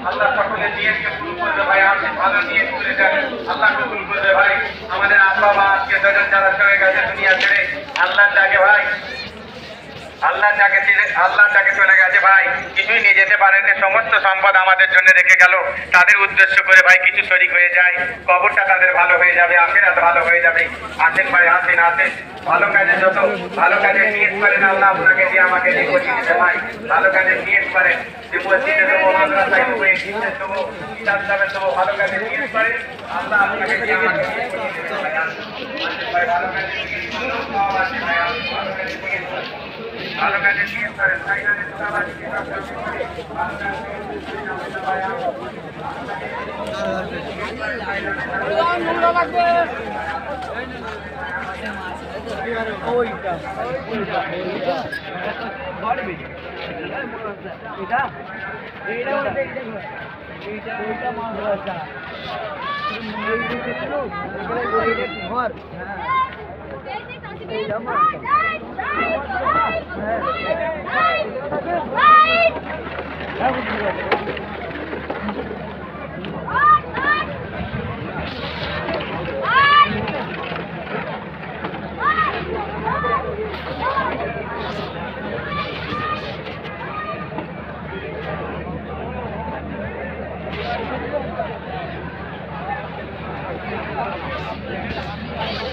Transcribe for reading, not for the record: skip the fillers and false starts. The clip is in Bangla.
আল্লাহ সকলের নিয়তকে কবুল করবে ভাই, আপনি ভালো নিয়ত করে দেন, আল্লাহ কবুল করবে ভাই। আমাদের আব্বা মা আজকে যারা চলে গেছে দুনিয়া ছেড়ে, আল্লাহর ডাকে ভাই, আল্লাহর ডাকে চলে গেছে ভাই, কিছুই নিয়ে যেতে পারেননি, সমস্ত সম্পদ আমাদের জন্য রেখে গেল। তাদের উদ্দেশ্য করে ভাই কিছু শরীক হয়ে যায়, কবরটা তাদের ভালো হয়ে যাবে, আখিরাত ভালো হয়ে যাবে। আসেন ভাই, আসেন আসেন, ভালো কাজে যত ভালো কাজে নিয়ত করেন, আল্লাহ আপনাকে দিয়ে আমাকে দিয়ে করিয়ে দিতে ভাই। ভালো কাজে নিয়ত করেন যে মসজিদে দেবো, মাদ্রাসায় দেবো, এখানে দেবো, কিতাব দেবে দেবো, ভালো কাজে নিয়ত করেন, আল্লাহ আপনাকে দিয়ে আমাকে দিয়ে করিয়ে দিতে ভাই। আসেন ভাই, ভালো কাজে নিয়ত করুন, আসেন ভাই, ভালো কাজে নিয়ত করুন, ভালো কাজে নিয়ত করেন, তাই কাজে তোলাবাজি কিতাব দেবে, ভালো কাজে Thank you.